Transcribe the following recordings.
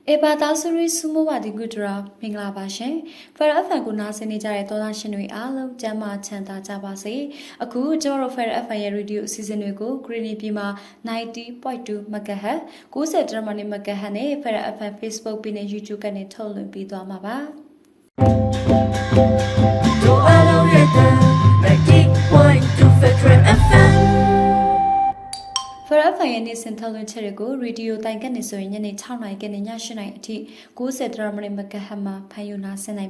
Ebatasuri Sumowadi Gudra, Mingla Bashe, Farafaguna Senija, Dola Shinui Alo, Jama Chanta Jabase, a good Joro Farafaya radio season ago, Greeny Pima 90.2 Magaha, Gosa Germany Magahane, Farafa Facebook Pina YouTube and it told him Pido Amaba. Farafaya Nisantal Cherego, radio Tanganiso in any town like any national tea, Gosa Germany Magahama, Payuna Senai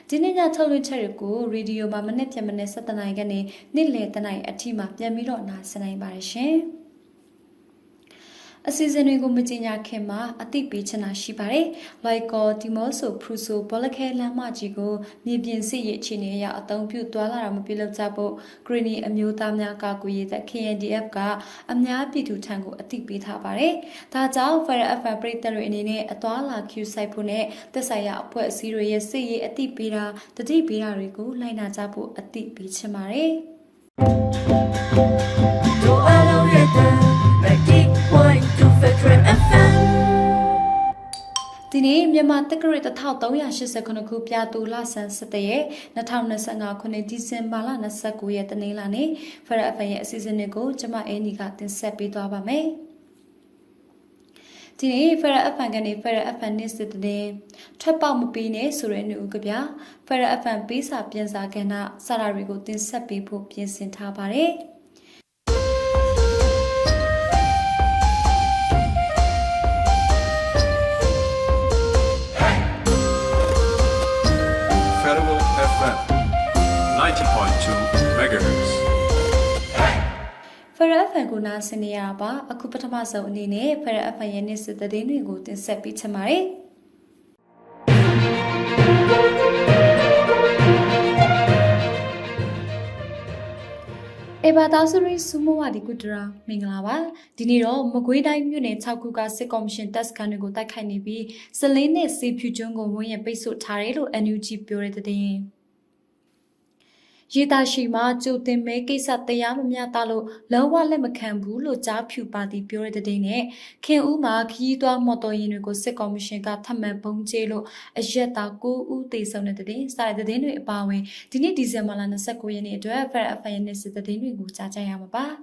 Dinina Tolu Cherego, radio Mamanet Yamanesa Tanagani, Nile Tanai Atima, Yamilona Senai Barishe. A season we go Mutinya Kema, a deep beach and a shipare, like God, Timoso, Pruso, Polake, Lamagigo, Nibian Sea, Chinia, a Tompu, Dwala, Mobile Tabo, Greeny, a Mutamna Kakui, that KNDF ga, Amnia Pitu Tango, a deep beat habare, Tata, for a fabricator in a Dwala, Q Saipone, the Saya, put serious sea, a deep bira, the deep bira rigo, Lina Tabo, a deep beach mare. The name Yamatakari the Tautoya Shisakonaku Piatu Lasan Sataye, Natana Sanga Kone December Nasaku at the Nilani, for a season ago, Jama Enigat in Sepi Dabame. Tine for a fangani for a fanis the day, Trapamupine, Surenu Ugabia, for a fan pisa pienza gana, Sararigo tin Sepi Pupies in Tabare. Federal FM 90.2 MHz. Farafaguna Seniaba, a Kupatamaso Nine, Farafayanis the Dinu good in Sepi Tamari. Ebatasuri Sumowadi Gudra, Minglawa, Diniro, Moguida Mune, Takuga, Secommission, Tascanugo, Takanibi, Selene, Sepu Jungo, Moya Beso Tarelo, and Uji Pure today. Yitashima, Jotin make a Satayam Talo, Lawa Lemacambulo, Japu Badi Pure the Dane, Ken Uma, Kidwa Moto Inugo, Secommission, Gatame Ponjelo, a Jeta go Ute Son the day, started the Dinu Bawe, Dini Dizamalana Sakoyani, to a fair affairness the Dinu Jayamaba.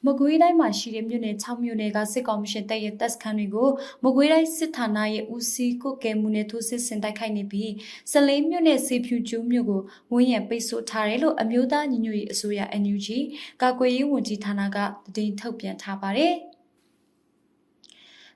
Moguida Mashim unit, Tom Unega, Secommission, Day at Tascanigo, Moguida Sitana, Usi, Coke, Munetusis, and Dakanibi, Salim Unit, Sepu Jumugo, Muya Beso Tarelo, Amuda, Nui, Suya, and Uji, Gagwe, Wuji Tanaga, the Dintopian Tabare.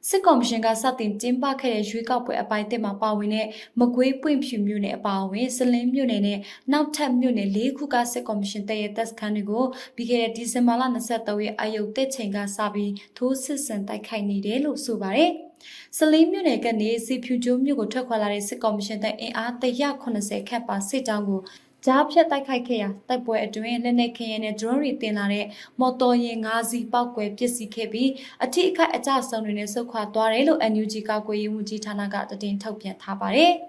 Secommission got something Timba Kay, up with a bite my bawine, Mogwe Pimpu Mune, Bawe, Salim Unene, now 10 Mune, Lee Kuga Secommission Day at Tascanigo, Bigay Disamalana Satawi, Ayote Tenga Sabi, Tosis and Taikaini Delo Subare. Salim Munega ne Sepu Jumugo Tokalari Secommission that at the Yakonase Kappa sit down. Japia Taikaya, that boy doing the Neke and a drawing dinare, Motoye Nazi Bakwe, Pisi Kebi, a tika at Jason in a so called Duarelo and Ujika Muji Tanaga, the Dintopian Tabare.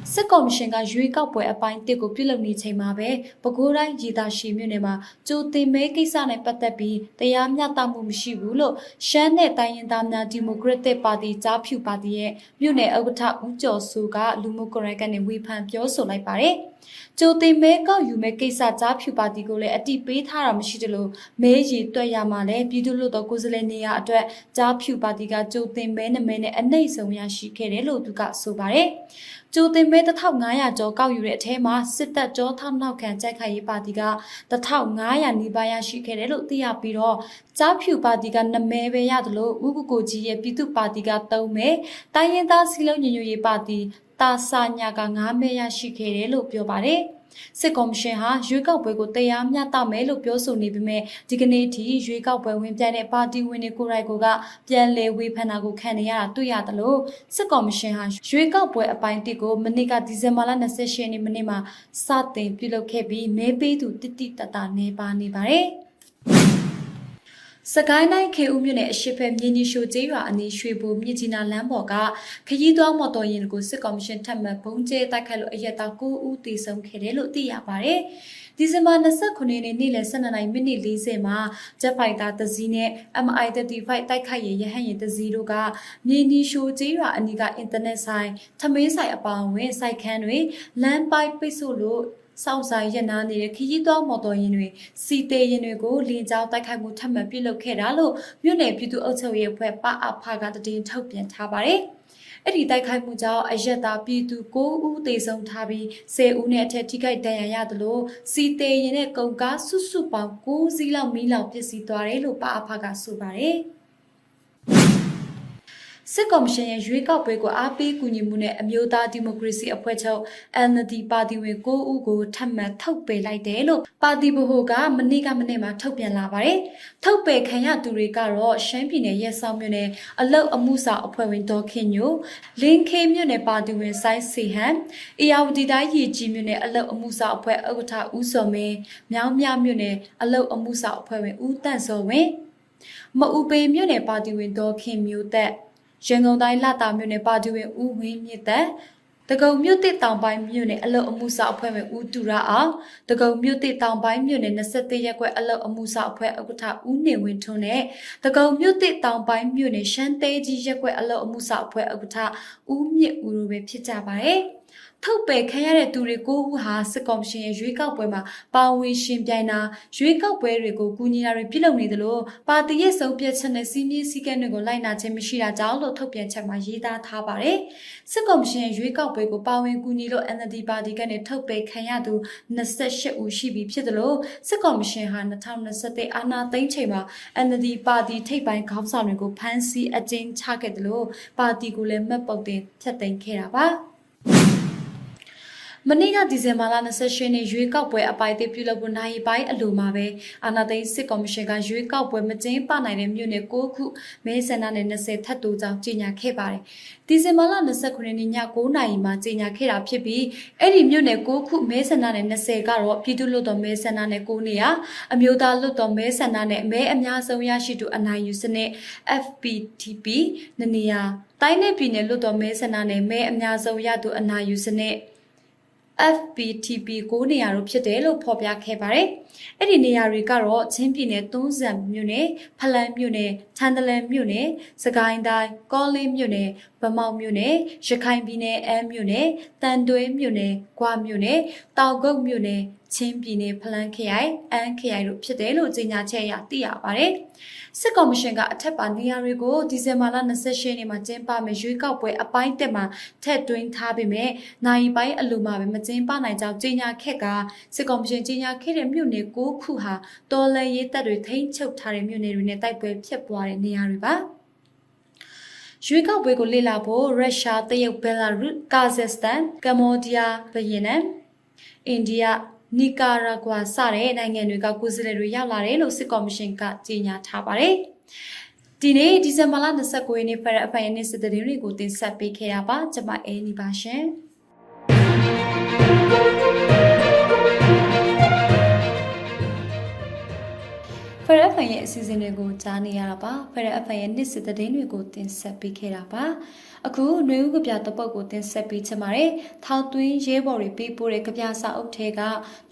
Secommission got Juika boy a pine tickle pillowy tamabe, Bogura, Jidashi Munema, Jote make a son at Patabi, the Yamyata Mumshibulo, Shane Dayandamna Democratic Party, Japu Padie, Mune Ogata Ujo Suga, Lumukoregan and Weepan Pioso like Pare. Jote make out you make a Japu Padigole at the Bait Haram Shidelo, Meiji Toyamale, Bidulo Gozelenia, Japu Padiga, Jote men and Nasoya Shikerelo to got so bare. Jote made the town Naya Joga, you at Hema, sit that Joe Town now can check Hai Padiga, the town Naya Nibaya Shikerelo, the Apiro, Japu Padiga, Namebe Yadlo, Uguji, Pitu Padiga, Tome, Tayenda Silo New Padi. Tasanya Gangameya Shikerelo Piobare. Secommission ha, Juka Bogo Tayamya Tamelo Pioso Nibime, Dignity, Juka Bowen Planet Party Winnicuragoga, Pianle Wipanago Kania, Tuyatalo, Secommission ha, Juka Boy a Pintigo, Manica Dizemala Session in Manima, Satin, Pilo Kebi, maybe to Titi Tata Neba Nibare. စကိုင်းတိုင်းခေဦးမြို့နယ်အရှိဖက်မြင်းကြီးရှိုကျေးရွာအနီးရွှေဘိုမြစ်ကြီးနားလမ်းပေါ်ကခရီးသွားမော်တော်ယာဉ်ကိုစစ်ကော်မရှင်ထပ်မံဘုံကျဲတိုက်ခတ်လို့အရက်သား9ဦးသေဆုံးခဲ့တယ်လို့သိရပါတယ်။ဒီဇင်ဘာ29ရက်နေ့နေ့လယ်12:40မှာဂျက်ဖိုက်တာတစည်းနဲ့ MI-35 တိုက်ခိုက်ရေးရဟတ်ယာဉ်တစည်းတို့ကမြင်းကြီးရှိုကျေးရွာအနီးကအင်တာနက်ဆိုင်ထမင်းဆိုင်အပါအဝင်စိုက်ခန်းတွေလမ်းပိုက်ပိတ်ဆို့လို့စောင့်ဆိုင်ရနာနေတဲ့ခရီးသွားမော်တော်ယာဉ်တွေစီတေယာဉ်တွေကိုလင်းကြောင်းတိုက်ခိုက်မှုထပ်မံပြုလုပ်ခဲ့တာလို့မြို့နယ်ပြည်သူ့အုပ်ချုပ်ရေးအဖွဲ့ပအဖကတည်င်းထုတ်ပြန်ထားပါတယ်။အဲ့ဒီတိုက်ခိုက်မှုကြောင့်အရက်သားပြည်သူ9ဦးသေဆုံးထားပြီး10ဦးနဲ့အထက်ထိခိုက်ဒဏ်ရာရတယ်လို့စီတေယာဉ်နဲ့ကုန်ကားစုစုပေါင်း9စီးလောက်မီးလောင်ပျက်စီးသွားတယ်လို့ပအဖကဆိုပါတယ်။စစ်ကော်မရှင်ရဲ့ရွေးကောက်ပွဲကိုအားပေးကူညီမှုနဲ့အမျိုးသားဒီမိုကရေစီအဖွဲ့ချုပ် NLD ပါတီဝင်9ဦးကိုထပ်မံထုတ်ပယ်လိုက်တယ်လို့ပါတီဗဟိုကမနေ့ကမှထုတ်ပြန်လာပါတယ်။ထုတ်ပယ်ခံရသူတွေကတော့ရှမ်းပြည်နယ်ရဲဆောင်မြို့နယ်အလုတ်အမှုဆောင်အဖွဲ့ဝင်ဒေါ်ခင်ညိုလင်းခေမြို့နယ်ပါတီဝင်စိုင်းစီဟန်အေယာဝတီတိုင်းရေကြီးမြို့နယ်အလုတ်အမှုဆောင်အဖွဲ့ဥက္ကဋ္ဌဦးစောမင်းမြောင်းမြမြို့နယ်အလုတ်အမှုဆောင်အဖွဲ့ဝင်ဦးတန့်စောဝင်းမအူပေမြို့နယ်ပါတီဝင်ဒေါ်ခင်မျိုးသက်ရန်ကုန်တိုင်းလတာမြို့နယ်ပါတီဝင်ဦးဝင်းမြင့်သက်တကုံမြို့တစ်တောင်ပိုင်းမြို့နယ်အလုတ်အမှုဆောင်အဖွဲ့ဝင်ဦးတူရအောင်တကုံမြို့တစ်တောင်ပိုင်းမြို့နယ်23ရပ်ကွက်အလုတ်အမှုဆောင်အဖွဲ့ဥက္ကဋ္ဌဦးနေဝင်းထွန်းနဲ့တကုံမြို့တစ်တောင်ပိုင်းမြို့နယ်ရှမ်းသေးကြီးရပ်ကွက်အလုတ်အမှုဆောင်အဖွဲ့ဥက္ကဋ္ဌဦးမြင့်ဦးတို့ပဲဖြစ်ကြပါတယ်။ထုတ်ပယ်ခံရတဲ့သူတွေ9ဦးဟာစစ်ကော်မရှင်ရဲ့ရွေးကောက်ပွဲမှာပါဝင်ရှင်ပြိုင်တာရွေးကောက်ပွဲတွေကိုကူညီတာတွေပြုလုပ်နေတယ်လို့ပါတီရဲ့စုံပြတ်ချက်နဲ့စီးမြင့်စည်းကမ်းတွေကိုလိုက်နာခြင်းမရှိတာကြောင့်လို့ထုတ်ပြန်ချက်မှာရေးသားထားပါတယ်။စစ်ကော်မရှင်ရဲ့ရွေးကောက်ပွဲကိုပါဝင်ကူညီလို့ NLD ပါတီကနေထုတ်ပယ်ခံရသူ28ဦးရှိပြီဖြစ်တယ်လို့စစ်ကော်မရှင်ဟာ2021အာဏာသိမ်းချိန်မှာ NLD ပါတီထိပ်ပိုင်းခေါင်းဆောင်တွေကိုဖမ်းဆီးအကျဉ်းချခဲ့တယ်လို့ပါတီကိုလည်းမှတ်ပုံတင်ဖျက်သိမ်းခဲ့တာပါ။မနေ့ကဒီဇင်ဘာလ28ရက်နေ့ရွေးကောက်ပွဲအပိုင်တစ်ပြုလုပ်ဖို့နိုင်ပိုင်းအလိုမှာပဲအာဏာသိမ်းစစ်ကော်မရှင်ကရွေးကောက်ပွဲမကျင်းပနိုင်တဲ့မြို့နယ်9ခုမဲဆန္ဒနယ်20ထပ်တိုးကြောင်းကြေညာခဲ့ပါတယ်။ဒီဇင်ဘာလ29ရက်နေ့ည9:00နာရီမှာကြေညာခဲ့တာဖြစ်ပြီးအဲ့ဒီမြို့နယ်9ခုမဲဆန္ဒနယ်20ကတော့ပြည်သူ့လွှတ်တော်မဲဆန္ဒနယ်9နေရာအမျိုးသားလွှတ်တော်မဲဆန္ဒနယ်မဲအများဆုံးရရှိသူအနိုင်ယူစနစ် FPTP နေရာတိုင်းနယ်ပြည်နယ်လွှတ်တော်မဲဆန္ဒနယ်မဲအများဆုံးရသူအနိုင်ယူစနစ် FPTP 9နေရာတို့ဖြစ်တယ်လို့ဖော်ပြခဲ့ပါတယ်။အဲ့ဒီနေရာတွေကတော့ချင်းပြည်နယ်သွန်းစံမြို့နယ်ဖလန်းမြို့နယ်ထန်တလန်မြို့နယ်စကိုင်းတိုင်းကောလင်းမြို့နယ်ဗမောက်မြို့နယ်ရခိုင်ပြည်နယ်အမ်းမြို့နယ်တန်တွဲမြို့နယ်ဂွမြို့နယ်တောင်ကုတ်မြို့နယ်ချင်းပြည်နယ်ဖလန်းခရိုင်အမ်းခရိုင်တို့ဖြစ်တယ်လို့ကြေညာချက်အရသိရပါတယ်။စစ်ကော်မရှင်ကအထက်ပါနေရာတွေကိုဒီဇင်ဘာလ28ရက်နေ့မှာကျင်းပမယ့်ရွေးကောက်ပွဲအပိုင်းတက်မှာထည့်သွင်းထားပေမဲ့နိုင်ပိုင်းအလိုမှာပဲမကျင်းပနိုင်ကြောင်းကြေညာခဲ့ကစစ်ကော်မရှင်ကြေညာခဲ့တဲ့မြို့နယ်9ခုဟာတော်လှန်ရေးတပ်တွေထိန်းချုပ်ထားတဲ့မြို့နယ်တွေနဲ့တိုက်ပွဲဖြစ်ပွားတဲ့နေရာတွေပါရွေးကောက်ပွဲကိုလေ့လာဖို့ရုရှားတရုတ်ဘယ်လာရုစ်ကာဇက်စတန်ကမ္ဘောဒီးယားဗီယက်နမ်အိန္ဒိယနီကာရာဂွာစတဲ့နိုင်ငံတွေကကိုယ်စားလှယ်တွေရောက်လာတယ်လို့စစ်ကော်မရှင်ကကြေညာထားပါတယ်။ဒီနေ့ဒီဇင်ဘာလ29ရက်နေ့ဖရက်အဖိုင်နေ့စစ်တရင်တွေကိုတင်ဆက်ပေးခဲ့တာပါ။ကျွန်မအဲနီပါရှင်။ဖရက်အဖိုင်ရဲ့အစီအစဉ်တွေကိုကြားနေရတာပါ။ဖရက်အဖိုင်ရဲ့နေ့စစ်တရင်တွေကိုတင်ဆက်ပေးခဲ့တာပါ။အခုຫນွေဦးကပြတပုတ်ကိုတင်ဆက်ပေးချင်ပါတယ်။ထောက်သွင်းရဲဘော်တွေပေးပို့တဲ့ကပြစာအုပ်ထဲက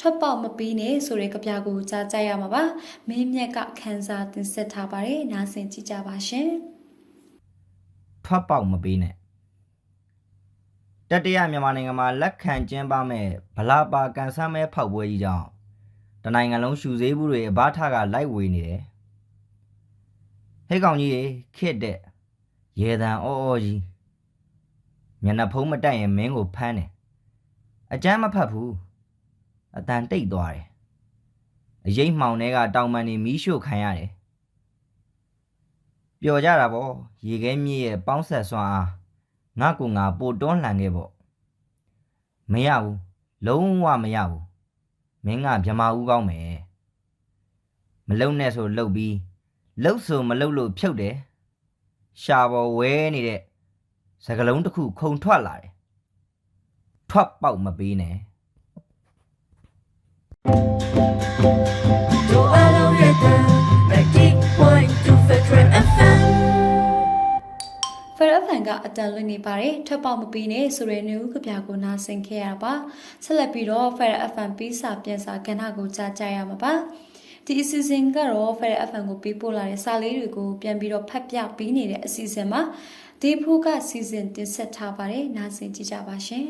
ထွက်ပေါက်မပေးနဲ့ဆိုတဲ့ကပြကိုကြားကြရမှာပါ။မင်းမြတ်ကခန်းစားတင်ဆက်ထားပါတယ်။နားဆင်ကြည့်ကြပါရှင်။ထွက်ပေါက်မပေးနဲ့တတိယမြန်မာနိုင်ငံမှာလက်ခံကျင်းပမဲ့ဗလာပါကန်ဆန်းမဲဖောက်ပွဲကြီးကြောင့်တနိုင်ငံလုံးရှူသေးဘူးတွေအဘထကလိုက်ဝေနေတယ်။ဟဲ့ကောင်ကြီးရေခစ်တဲ့ရေတံအော်ကြီးမျက်နှာဖုံးမတက်ရင်မင်းကိုဖမ်းတယ်အကြမ်းမဖတ်ဘူးအတန်တိတ်သွားတယ်အရိပ်မှောင်တွေကတောင်ပန်နေမီးရှို့ခံရတယ်ပျော်ကြတာပေါ့ရေခဲမြစ်ရဲ့ပေါင်းဆက်စွမ်းအားငါကူငါပိုတွန်းလှန်ခဲ့ပေါ့မရဘူးလုံးဝမရဘူးမင်းကဗြမာဦးကောင်းမယ်မလုံနဲ့ဆိုလှုပ်ပြီးလှုပ်ဆိုမလှုပ်လို့ဖြုတ်တယ်ရှာပေါ်ဝဲနေတဲ့စကလုံးတစ်ခုခုံထွက်လာတယ်ထွက်ပေါက်မပေးနဲ့ ဖရဖန်ကအတန်လွင့်နေပါတယ်ထပ်ပေါက်မပြီးနဲ့ဆိုရဲနေဦးကပြကိုနားဆင်ခဲ့ရတာပါဆက်လက်ပြီးတော့ဖရဖန်ပြီးစာပြန်စာကဏ္ဍကိုကြားကြရမှာပါဒီအစီအစဉ်ကတော့ဖရဖန်ကိုပေးပို့လာတဲ့စာလေးတွေကိုပြန်ပြီးတော့ဖတ်ပြပေးနေတဲ့အစီအစဉ်မှာဒီဖိုးကစီစဉ်တင်ဆက်ထားပါတယ်နားဆင်ကြည့်ကြပါရှင်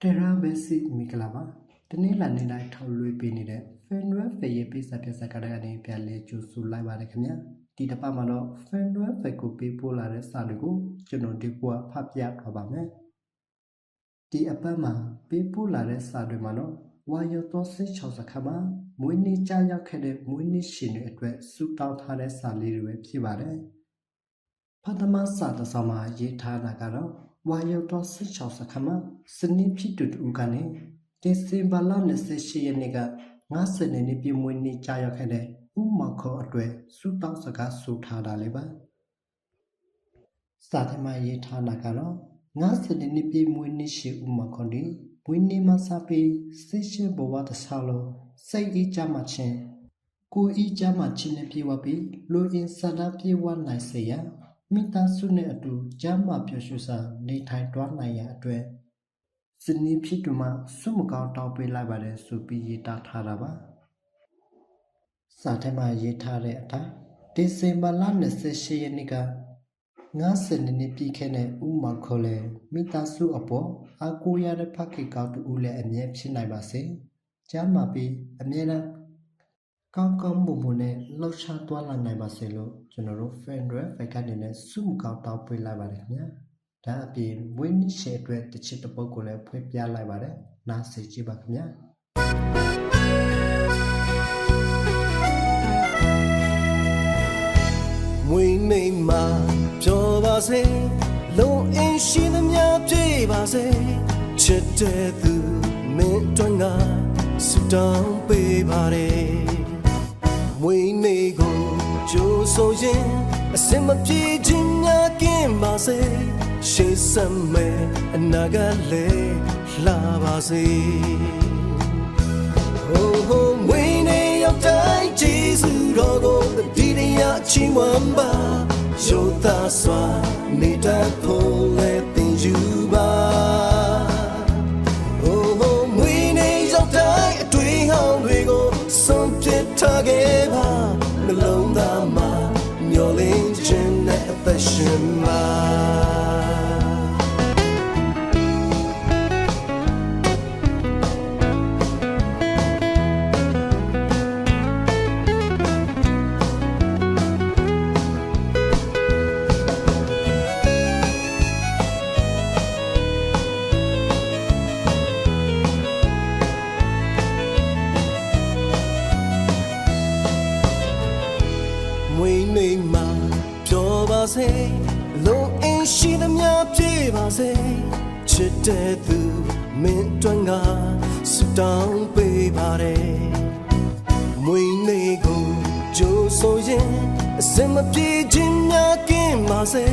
တရာဘက်စီမီကလာပါတနေ့လာနေလိုက်ထောက်လွှဲပေးနေတဲ့ဖန်ရွယ်ဖေးပေးစာပြစာကတဲ့အနေပြန်လဲကျူဆူလိုက်ပါတယ်ခင်ဗျာဒီတစ်ပတ်မှာတော့ဖန်ရွယ်ဖေးကိုပေးပို့လာတဲ့စာတွေကိုကျွန်တော်ဒီကွာဖတ်ပြထားပါမယ်ဒီအပတ်မှာပေးပို့လာတဲ့စာတွေမှာတော့ဝါယောတော်စစ်ချောင်းစခါမှာမွေးနေ့ကြာရောက်ခဲ့တဲ့မွေးနေ့ရှင်တွေအတွက်စူတောင်းထားတဲ့စာလေးတွေပဲဖြစ်ပါတယ်ဖတ်သမားစာတစ်စောင်မှာရေးထားတာကတော့ဝါယောတော်စစ်ချောင်းစခါမှာစနေဖြစ်တူတူကနေဒီစင်ဘာလ28ရက်နေ့က50နှစ်ပြည့်မွေးနေ့ကြာရောက်ခဲ့တဲ့ဥမခေါ်အတွက်စူတောင်းစကားဆိုထားတာလေးပါစာထဲမှာရေးထားတာကတော့50နှစ်ပြည့်မွေးနေ့ရှိဥမခေါ်ဒီဝင်းနေမစာပေစိတ်ရှိဘဝတခြားလို့စိတ်အေးကြမှာချင်းကိုအေးကြမှာချင်းနဲ့ပြေဝပြီးလူရင်းစတာပြေဝနိုင်စေရမိသားစုနဲ့အတူကြမ်းမှပျော်ရွှင်စွာနေထိုင်တွားနိုင်ရအတွက်စနေဖြစ်တူမှစုမကောင်းတောင်းပေးလိုက်ပါတယ်ဆိုပြီးရေးသားထားတာပါစာထဲမှာရေးထားတဲ့အတိုင်းဒီဇင်ဘာလ28ရက်နေ့က50နှစ်ပြည့်ခဲ့တဲ့ဥမခေါ်လေမိသားစုအပေါ်အကူရတဲ့ဖခင်ကောက်တူလည်းအမြဲဖြစ်နိုင်ပါစေ။ကျမ်းမာပြီးအမြဲတမ်းကောင်းကောင်းမွန်မွန်နဲ့လှုပ်ရှားသွားလာနိုင်ပါစေလို့ကျွန်တော်တို့ friend တွေဖိုက်ကနေနဲ့စုမကောင်းတောင်းပေးလိုက်ပါတယ်ခင်ဗျာ။ဒါအပြင်ဝင်းရှယ်အတွက်တစ်ချစ်တစ်ပုဒ်ကိုလည်းဖွင့်ပြလိုက်ပါတယ်။နားဆင်ကြည့်ပါခင်ဗျာ။ မွေးနေ့မှာပြောပါစေလုံအင်းရှိသမျှပြေပါစေချစ်တဲ့သူမင်းတို့ကစတောင်းပေးပါတယ်မွေးနေ့ကိုကြိုးဆိုရင်အစင်မပြေခြင်းများကင်းပါစေရှေ့ဆက်မဲ့အနာဂတ်လေးလှပါစေမွေးနေ့ရောက်တိုင်းကျေးဇူးတော်ကိုဒီတရားချီးမွမ်းပါရိုးသားစွာနေတတ်ဖို့လည်းသင်ယူပါမွေးနေ့ရောက်တိုင်းအတွေ့အဟောင်းတွေကိုဆုံးဖြတ်ထားခဲ့ပါနှလုံးသားမှာမျောလင်းခြင်းနဲ့အသက်ရှင်ပါမွေးနေ့မှာပြောပါစေလုံအင်းရှိသမျှပြေပါစေချစ်တဲ့သူမင်းတို့ကစတောင်းပေးပါတယ်မွေးနေ့ကိုကြိုးဆိုရင်အစင်မပြေခြင်းများကင်းပါစေ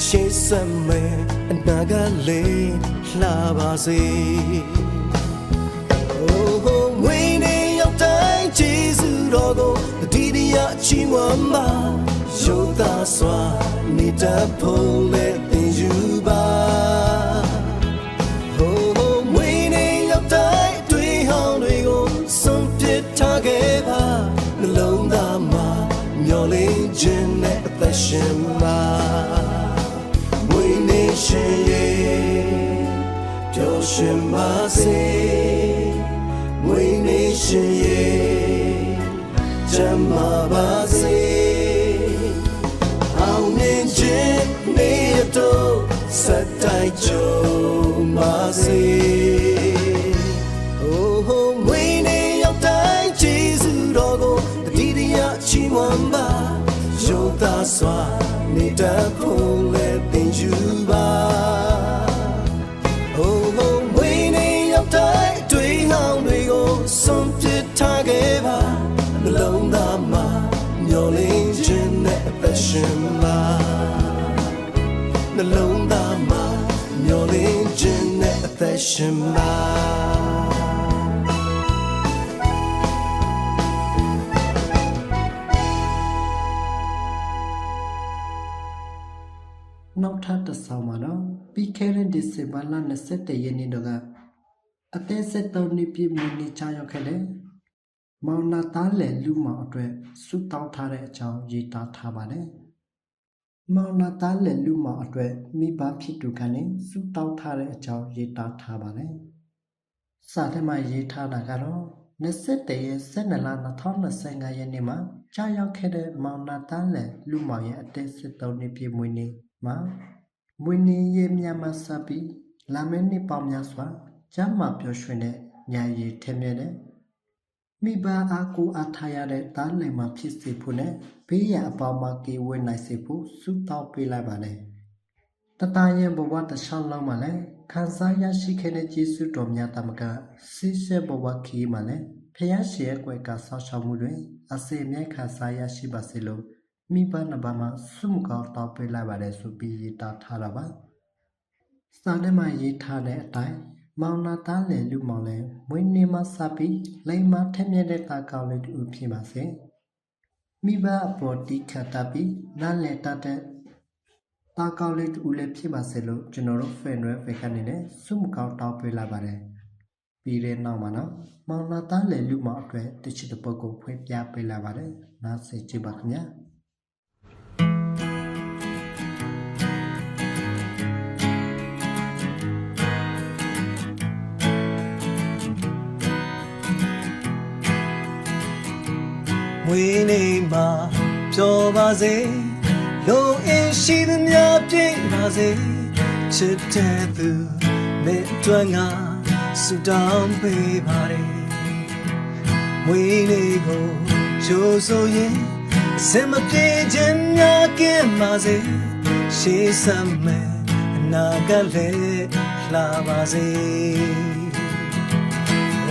ရှေ့ဆက်မဲ့အနာဂတ်လေးလှပါစေမွေးနေ့ရောက်တိုင်းကျေးဇူးတော်ကိုဒီတရားချီးမွမ်းပါရိုးသားစွာနေတတ်ဖို့လည်းသင်ယူပါမွေးနေ့ရောက်တိုင်းတွေ့ဟောင်းတွေကိုဆုံးဖြတ်ထားခဲ့ပါနှလုံးသားမှာမျောလင်းခြင်းနဲ့အသက်ရှင်ပါမွေးနေ့ရှင်ရဲ့ပျော်ရွှင်ပါစေမွေးနေ့ရှင်ရဲ့ချမ်းသာပါစေအောင်မြင်ခြင်းနေတော့စတိုက်ကြုံပါစေမွေးနေ့ရောက်တိုင်းကျေးဇူးတော်ကိုဒီတရားချီးမွမ်းပါရိုးသားစွာနေတတ်ဖို့လည်းသင်ယူပါမွေးနေ့ရောက်တိုင်းတွေ့ဟောင်းတွေကိုဆုံးဖြတ်ထားခဲ့ပါနှလုံးသားမှာမျောလင်းခြင်းနဲ့အသက်ရှင်ပါနှလုံးသားမှာမျောလင်းခြင်းနဲ့အသက်ရှင်ပါ နောက်ထပ်တစ်ဆောင်မှာတော့ပြီးခဲ့တဲ့ဒီဇင်ဘာလ21ရက်နေ့ကအသက်73နှစ်ပြည့်မွေးနေ့ချရောက်ခဲ့တဲ့မောင်နာသားလယ်လူမောင်အတွက်ဆုတောင်းထားတဲ့အကြောင်းရေးသားထားပါတယ်။မောင်နာသားလယ်လူမောင်အတွက်မိဘဖြစ်သူကနေဆုတောင်းထားတဲ့အကြောင်းရေးသားထားပါတယ်။စာထဲမှာရေးထားတာကတော့21ရက်12လ2025ရက်နေ့မှာကြာရောက်ခဲ့တဲ့မောင်နာသားလယ်လူမောင်ရဲ့အသက်73နှစ်ပြည့်မွေးနေ့မှာမွေးနေ့ရဲ့မြန်မာစာပြီးလာမယ့်နှစ်ပေါင်းများစွာကျမ်းမာပျော်ရွှင်တဲ့ညာရည်ထက်မြက်တဲ့မိဘအားကိုအားထားရတဲ့သားလင်မှာဖြစ်စေဖို့နဲ့ဘေးရန်အပေါင်းမှာကေဝဲနိုင်စေဖို့ဆုတောင်းပေးလိုက်ပါလေတတန်ရဲ့ဘဝတစ်လျှောက်လုံးမှာလည်းခံစားရရှိခဲ့တဲ့ကျေးဇူးတော်များတမကဆိစေဘဝခီးမှာလည်းဖျားရှိရဲ့ကွယ်ကဆောက်ရှောက်မှုတွေအစေအမြဲခံစားရရှိပါစေလို့မိဘနှစ်ပါးမှာဆုမကောင်းတောင်းပေးလိုက်ပါတယ်ဆိုပြီးရေးသားထားတာပါစာထဲမှာရေးထားတဲ့အတိုင်းမောင်နာသားလယ်လူမောင်လည်းမွေးနေ့မှာစပြီးလိမ္မာထက်မြက်တဲ့သားကောင်းလေးတူဖြစ်ပါစေမိဘအပေါ်တီးခတ်တပြီးနားလည်တတ်တဲ့သားကောင်းလေးတူလည်းဖြစ်ပါစေလို့ကျွန်တော်တို့ဖန်ရွယ်ဖကနေနဲ့ဆုမကောင်းတောင်းပေးလိုက်ပါတယ်ပြီးတဲ့နောက်မှာတော့မောင်နာသားလယ်လူမောင်အတွက်တချစ်တဲ့ပုဂ္ဂိုလ်ဖွင့်ပြပေးလိုက်ပါတယ်နားဆင်ကြပါခင်ဗျာမွေးနေ့မှာပျော်ပါစေလုံအင်းရှိသမျှပြည့်ပါစေချစ်တဲ့သူနဲ့တွေ့ငါဆုတောင်းပေးပါတယ်မွေးနေ့ကိုကြိုးဆိုရင်အစမပြေခြင်းများကင်းပါစေရှေးစမ်းမယ်အနာကလည်းလှပါစေ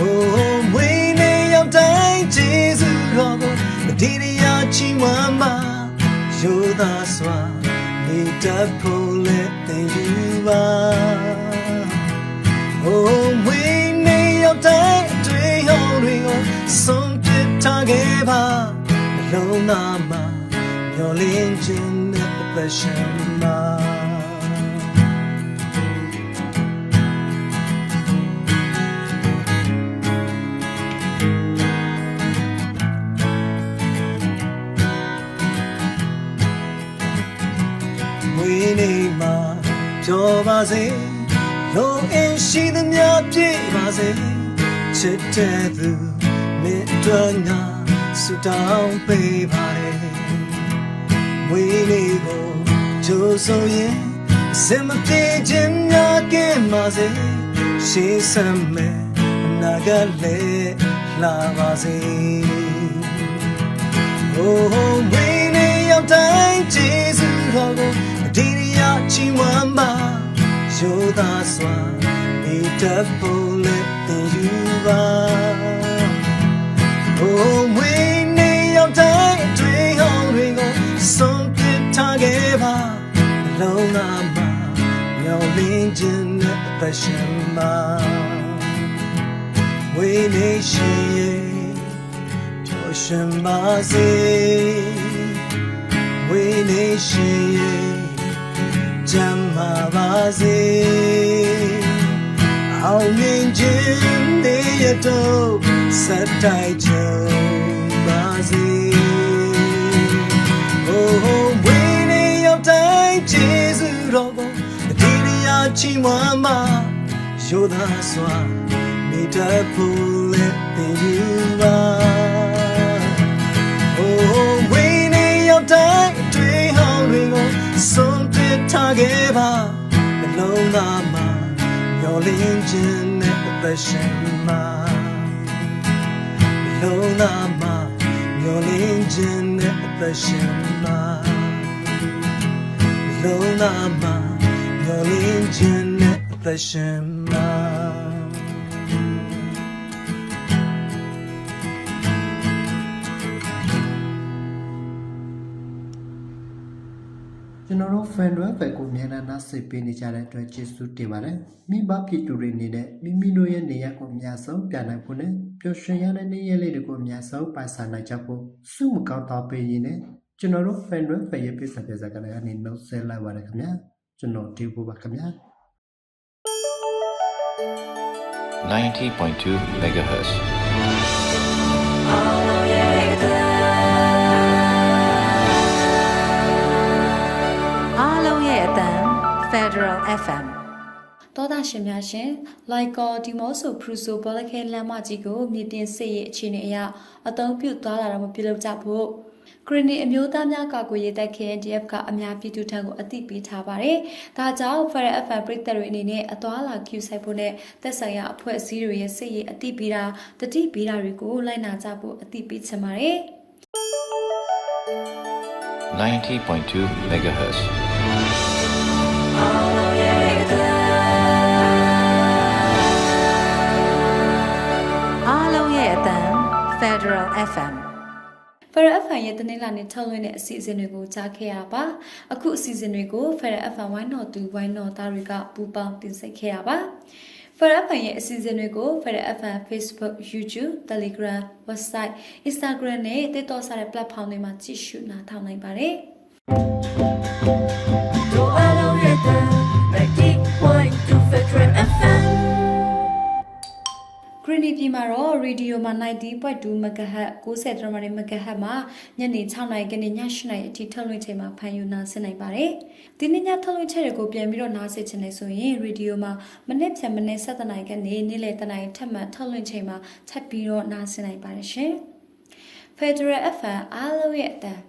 Oh, when you're dying, Jesus, Robert, the dear Chimama, you're the swan, need a pull it than you are. Oh, when you're dying, dream on something Tagava, Lonama, your engine at the passion mark.မွေးနေ့မှာပျော်ပါစေလုံအင်းရှိသမျှပြည့်ပါစေချစ်တဲ့သူမြတ်တော်ငါဆုတောင်းပေးပါတယ်မွေးနေ့ကိုကြိုးဆိုရင်အစမပြေခြင်းများကင်းပါစေရှေးစမ်းမယ်အနာကလည်းလာပါစေ Oh, when you're dying, Jesus, Robert, the dear Chimama, you're the swan, need a bullet than you are. Oh, when you're dying, dream on something Tagava, Lonama, your engine at the passion mark. When she Shambhazi, Wineshi, Jamavazi, how Minjin de Yato, Satai Jambazi. Oh, winning your time, Jesus Robo, the Didia Chimama, Yoda Swan, need a bullet than you are.Oh, when you're dying, dream on something Tagava, the Lonama, your engine at the passion mark. Lonama, your engine at the passion mark. Lonama, your engine at the passion mark.ကျွန်တော်တို့ fan တွေပဲကိုမြန်နာစိတ်ပေးနေကြတဲ့အတွက်ကျေးဇူးတင်ပါတယ်မိဘပြည်သူတွေအနေနဲ့မိမိတို့ရဲ့နေရာကိုအများဆုံးပြန်နိုင်ဖို့နဲ့ပျော်ရွှင်ရတဲ့နေ့ရက်လေးတွေကိုအများဆုံးပိုင်ဆိုင်နိုင်ကြဖို့ဆုမကောင်းတောင်းပေးရင်းနဲ့ကျွန်တော်တို့ fan တွေပဲရဲ့ပြဿနာကနေနှုတ်ဆက်လိုက်ပါရခင်ဗျာ ကျွန်တော်ဒီဘူပါခင်ဗျာ 90.2 megahertz. အားလုံးရဲ့အတန် Federal FM တောသားရှင်များရှင်လိုက်ကောဒီမော့ဆိုဖရူဆိုဘောလခဲလမ်းမကြီးကိုမြေပြင်စစ်ရေးအခြေအနေအရအသုံးပြုသွားလာတော့မပြုလုပ်ကြဖို့ခရီးနီအမျိုးသားများကာကွယ်ရေးတပ် KNDF ကအများပြည်သူထံကိုအသိပေးထားပါတယ်။ဒါကြောင့် Federal FM ပြည်သက်တွေအနေနဲ့အသွာလာကျူဆိုင်ဖို့နဲ့သက်ဆိုင်ရာအဖွဲ့အစည်းတွေရဲ့စစ်ရေးအသိပေးတာတတိပေးတာတွေကိုလိုက်နာကြဖို့အသိပေးချင်ပါတယ်။ 90.2 megahertz. အားလုံးရဲ့အတန် Federal FM Federal FM ရဲ့တနင်္လာနေ့ထုတ်လွှင့်တဲ့အစီအစဉ်တွေကိုကြားခဲ့ရပါအခုအစီအစဉ်တွေကို Federal FM ဝိုင်းတော်သူဝိုင်းတော်သားတွေကပူးပေါင်းတင်ဆက်ခဲ့ရပါ Federal FM ရဲ့အစီအစဉ်တွေကို Federal FM Facebook YouTube Telegram Website Instagram နဲ့ TikTok စတဲ့ platform တွေမှာကြည့်ရှုနားထောင်နိုင်ပါတယ်တို့အားလုံးရဲ့တန် 90.2 Federal FM Green ပြည်မှာတော့ Radio မှာ 90.2 MHz 90.1 MHz မှာညနေ6နာရီကနေည8နာရီအထိထုတ်လွှင့်ချိန်မှာဖန်ယူနာဆင်နိုင်ပါတယ်။ဒီနေ့ညထုတ်လွှင့်ချက်တွေကိုပြန်ပြီးတော့နားဆင်ချင်နေဆိုရင် Radio မှာမနေ့ဖြန်မနေ့7နာရီကနေနေ့လယ်7နာရီထပ်မံထုတ်လွှင့်ချိန်မှာထပ်ပြီးတော့နားဆင်နိုင်ပါတယ်ရှင်။ Federal FM အားလုံးရဲ့အတန်